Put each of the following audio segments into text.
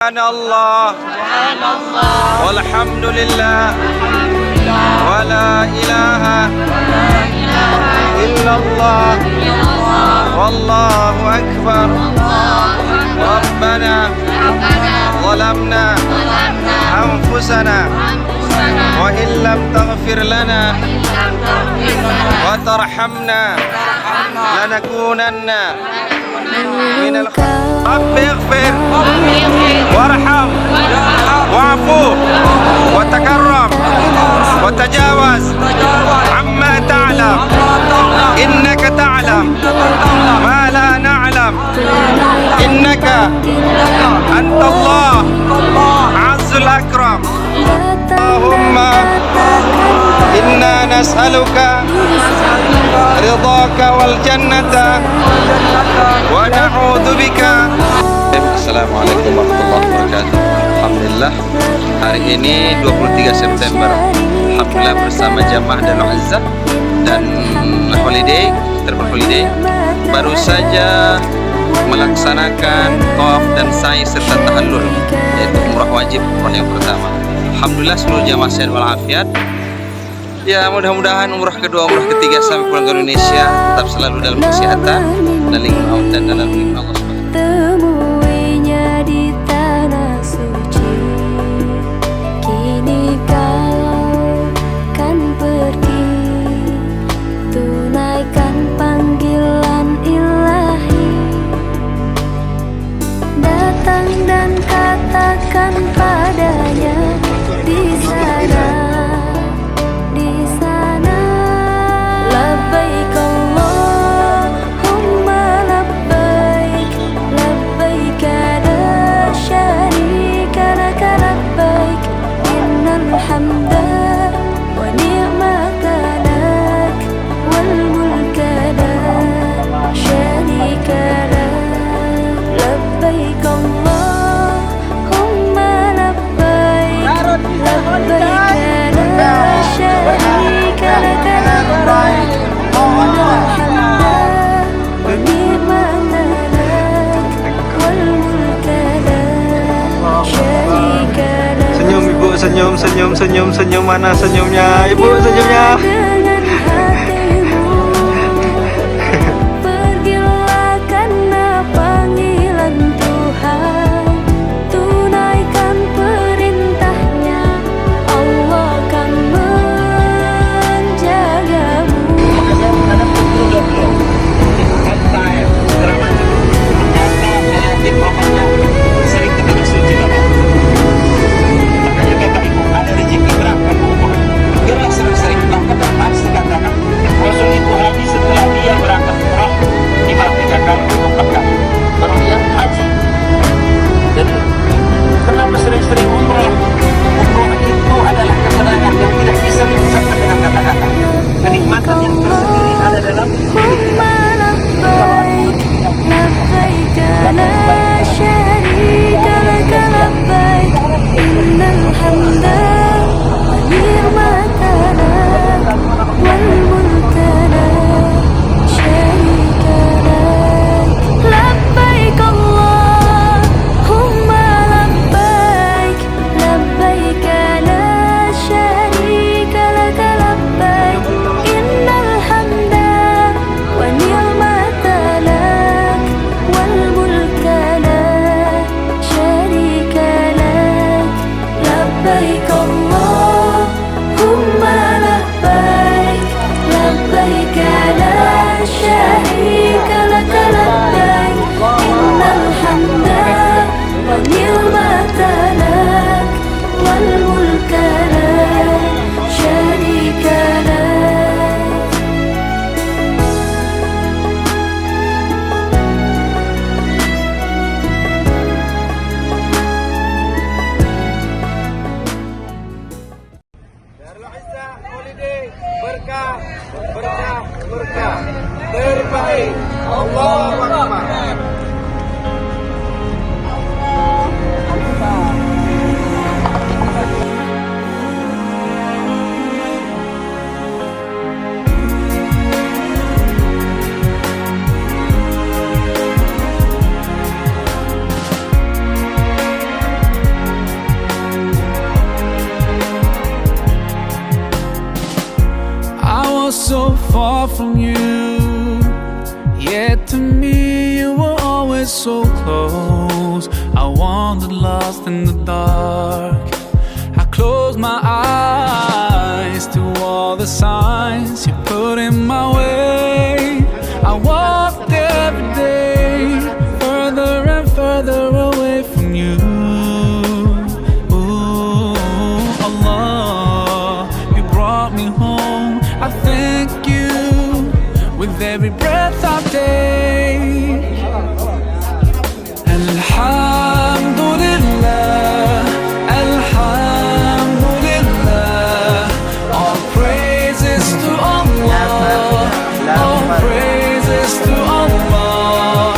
Subhanallah walhamdulillah wala ilaha illallah wallahu akbar. Rabbana zalamna anfusana wa illam taghfir lana wa tarhamna lanakunanna minal Rabbi ighfir warham wa'fu wa takarram wa tajawaz amma ta'lam innaka ta'lam ma la na'lam innaka antallah azul akram. Allahumma inna nas'aluka ridhaka wal jannata wa na'udzubika. Assalamualaikum warahmatullahi wabarakatuh. Alhamdulillah, hari ini 23 September, alhamdulillah bersama jamaah Darul Azzah dan holiday, terpal holiday, baru saja melaksanakan tawaf dan sa'i serta tahallul, yaitu umrah wajib, umrah yang pertama. Alhamdulillah seluruh jamaah sehat walafiat. Ya, mudah-mudahan umrah kedua, umrah ketiga sampai pulang ke Indonesia tetap selalu dalam kesehatan dan lindungan Allah dan dalam lindungan Allah. Temuinya di tanah suci, kini kau kan pergi, tunaikan panggilan ilahi, datang dan katakan padanya di sana. Senyum mana senyumnya ibu, senyumnya. Pergilah karena panggilan Tuhan, tunaikan perintahnya, Allah akan menjagamu. Sering-sering bahkan pasti katakan far from you, yet to me you were always so close. I wandered lost in the dark. I closed my eyes to all the signs you put in my way. I walked every day further and further away from you. Ooh, Allah, you brought me home. I thank you with every breath I take. Alhamdulillah, Alhamdulillah, all praises to Allah, all praises to Allah.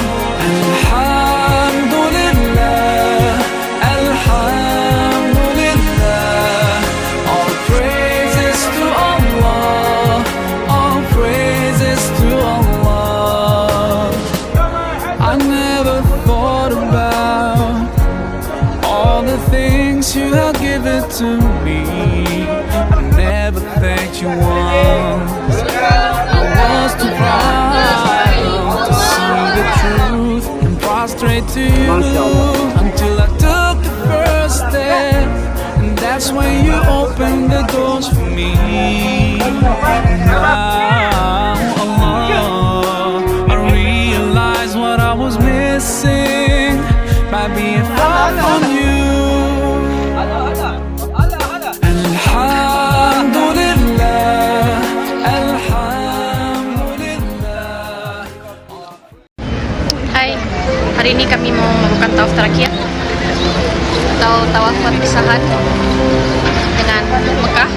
Alhamdulillah, Alhamdulillah, all praises to Allah, all praises to Allah. I never thought about all the things you have given to me. I never thanked you once. I was too proud to see the truth and prostrate to you until I took the first step, and that's when you opened the doors for me. Now, Allah, I realize what I was missing by being far from you. Alhamdulillah, Alhamdulillah. Hai, hari ini kami mau melakukan tawaf terakhir atau tawaf perpisahan dengan Mekah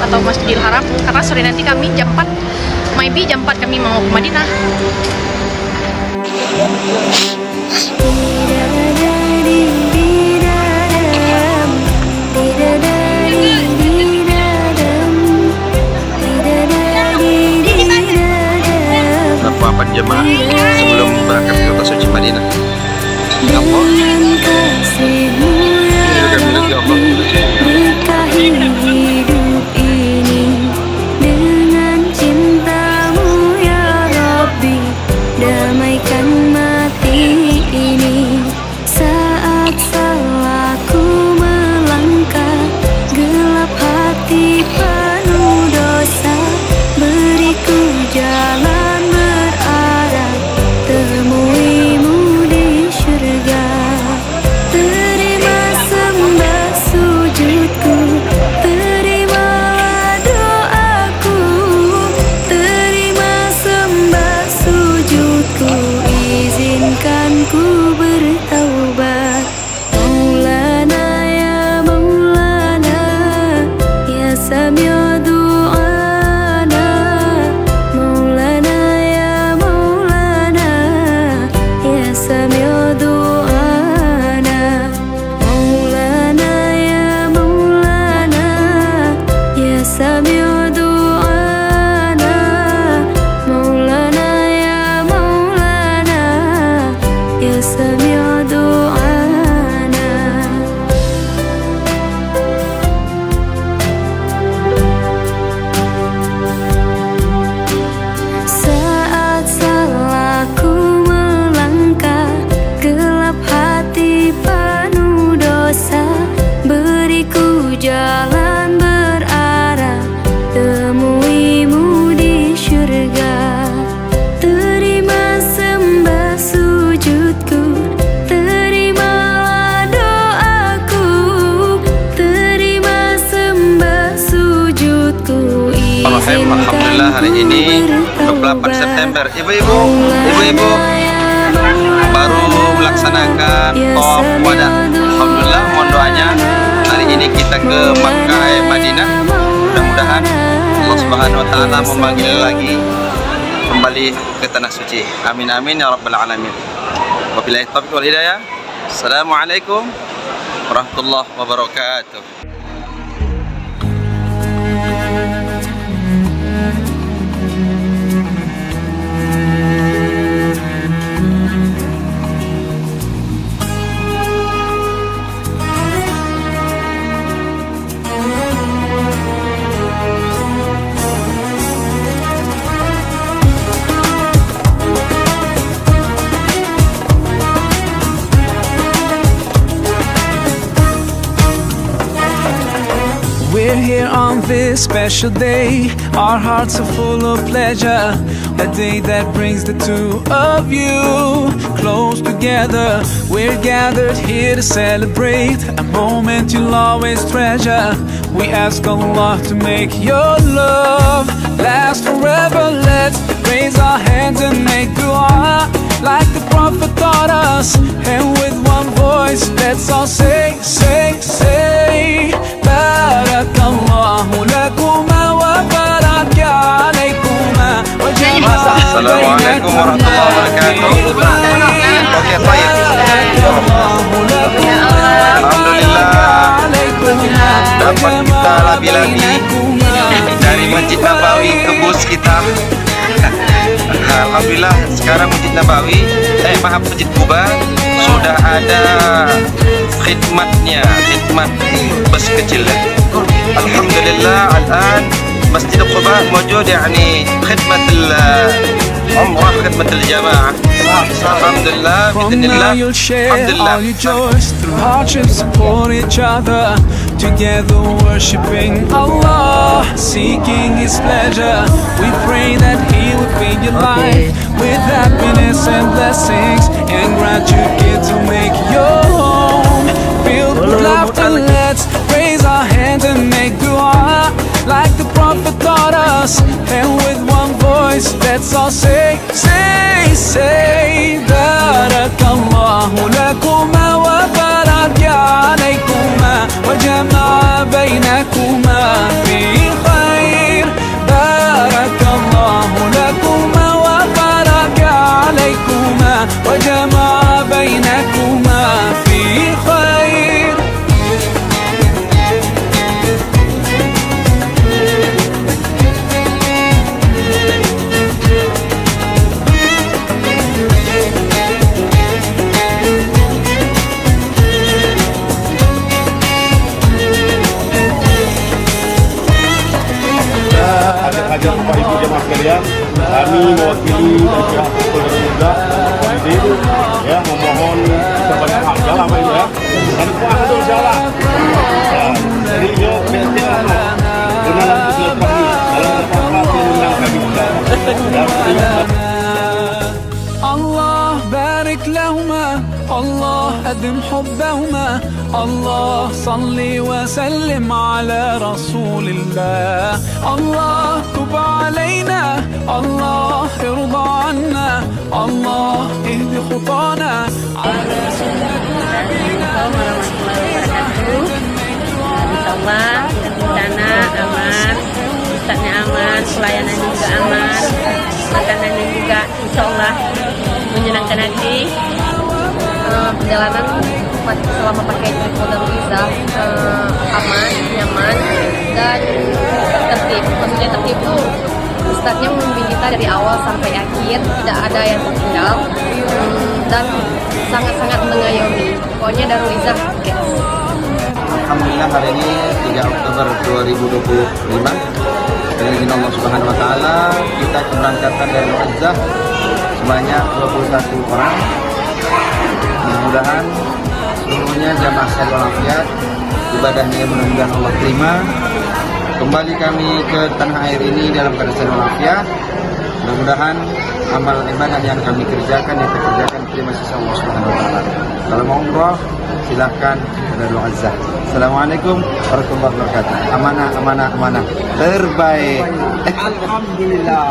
atau Masjidil Haram, karena sore nanti kami jam 4, maybe jam 4 kami mau ke Madinah. Apa jemaah sebelum berangkat ke kota suci Madinah? Apa? Berkahi hidup ini dengan cintamu ya Rabbi, damaikan mati ini. Saat salahku melangkah, gelap hati penuh dosa, beriku jalan berarah temuimu di syurga. Terima sembah sujudku, terima doaku, terima sembah sujudku, izinkan ku bertaubat. Maulana ya Maulana, ya Sami' du'ana. Maulana ya Maulana, ya Sami' du'ana. Maulana ya Maulana, ya Sami' du'ana. Maulana ya Maulana, ya Sami' du'ana. Saat salahku melangkah, gelap hati penuh dosa, beriku jalan berarah temuimu di syurga. Terima sembah sujudku, terimalah doaku, terima sembah sujudku, Alhamdulillah, hari ini 28 September. Ibu-ibu baru melaksanakan tawaf wada. Alhamdulillah, mohon doanya hari ini kita ke Makkah Madinah. Mudah-mudahan Allah Subhanahu wa taala memanggil lagi kembali ke tanah suci. Amin amin ya rabbal alamin. Wabillahi taufiq wal hidayah. Assalamualaikum warahmatullahi wabarakatuh. we're here on this special day. Our hearts are full of pleasure. A day that brings the two of you close together. We're gathered here to celebrate a moment you'll always treasure. We ask Allah to make your love last forever. Let's raise our hands and make dua like the Prophet taught us. And with one voice, let's all say, say, say, Barakallahu lakuma wa baraka alaykuma wa jama'a Assalamualaikum warahmatullahi wabarakatuh. Oke, baik. Alhamdulillah, dapat kita labi-labi dari Masjid Nabawi ke bus kita. Alhamdulillah, sekarang Masjid Nabawi, Masjid Kuba sudah ada khidmatnya, khidmat bus kecil. Alhamdulillah, الآن مسجد قباء موجود يعني خدمة العمرة خدمة الجماعة. الحمد لله بإذن الله. You'll share الحمد لله. all your joys through hardships, support each other. Together worshiping Allah, seeking His pleasure. We pray that He will fill your life with happiness and blessings, and grant you kids to make your home filled with laughter. Let's raise our hands and make dua like the Prophet taught us. And with one voice, let's all say, say, say, Barakallahu lakuma wa baraka alaykuma wa jama'a baynakuma fi khair. Barakallahu lakuma wa baraka alaykuma wa jama'a baynakuma fi khair. Adik-adik Bapak Ibu jemaah sekalian, kami mewakili dari pihak Polres juga ya memohon sebanyak hak jalan Pak Ibu ya. Dan kuat untuk jalan. Ya, jadi yo biarkan kenalan kita kami dalam apa-apa yang kami lakukan. Allah barik lahuma, Allah adim hubbahuma, Allah salli wa sallim ala rasulillah. Allah tub alayna, Allah irda anna, Allah ihdi khutana ala sunnat nabina. Insyaallah rencana aman, ustaznya aman, pelayanan juga aman, makanannya juga insyaallah menyenangkan hati. Perjalanan selama pakai Darul Izzah aman, nyaman, dan tertib. Maksudnya tertib itu ustadznya membimbing kita dari awal sampai akhir, tidak ada yang tertinggal, dan sangat-sangat mengayomi. Pokoknya Darul Izzah Alhamdulillah, hari ini 3 Oktober 2025 dengan izin Allah Subhanahu wa taala kita keberangkatan dari Izzah sebanyak 21 orang. Mudah-mudahan seluruhnya jamaah sehat walafiat, ibadahnya mudah-mudahan Allah terima. Kembali kami ke tanah air ini dalam keadaan sehat walafiat. Mudah-mudahan amal ibadah yang kami kerjakan, yang kita kerjakan terima sisi Allah Subhanahu wa taala. Kalau mau umrah silahkan ke Darul Izzah. Assalamualaikum warahmatullahi wabarakatuh. Amanah, amanah, amanah. Terbaik. Alhamdulillah.